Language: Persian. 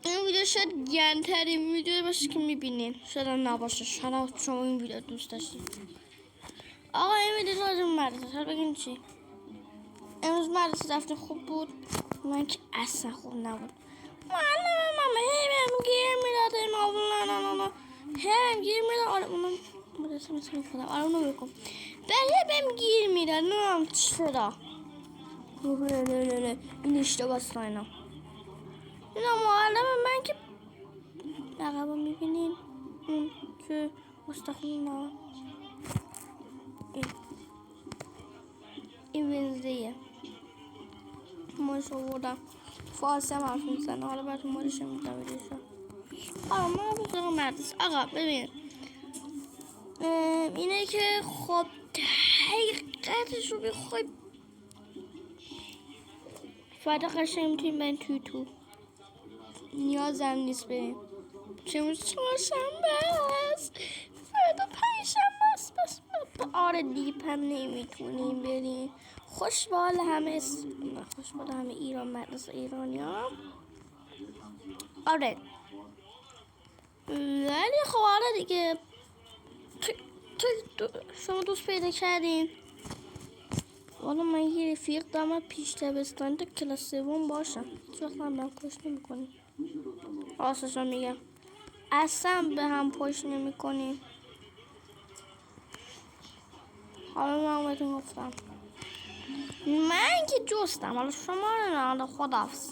این ویدیو شاید گندترین ویدیو باشه که میبینین. شاید هم نباشه. شاید شما این ویدیو دوست داشتید. آقا این ویدیو راجع به مدرسه. حالا بگین چی؟ امروز مدرسه رفتیم خوب بود. من که اصلا خوب نبود. معلمم هی بهم گیر میداد. نه هی بهم گیر میداد. آره اونم مدرسه مثل خودم. آره اونو بکن. بهم گیر میداد. نمیدونم چرا. این اشتباه است اینا. اینا معلم من که عقبا میبینین اون که مستقیم این وزدیه ماش آوردم فارسی هم حرف میزنه. حالا براتون مالش میدم ویدیوشو. آقا ما بزرگ مدرسه. آقا ببین اینه که خب حقیقتش رو بخوای فردا قشنگ میتونیم بریم تو نیازم نیست بریم. چون چهارشنبه است. فردا پنجشنبه است. بس آره دیگه پم نمیتونیم بریم. خوشبال همه خوشبال همه ایران مدرسه ایرانی ها. آره ولی خب آره دیگه شما دوست پیدا کردین. والا من یه رفیق دارم پیش دبستان تا کلاس 3 باشم. هیچ وقت هم من پشت نمی کنیم. راستش رو میگم اصلا به هم پشت نمی کنیم. حالا من بهتون گفتم من که جستم. حالا شما رو نه. حالا خداحافظ.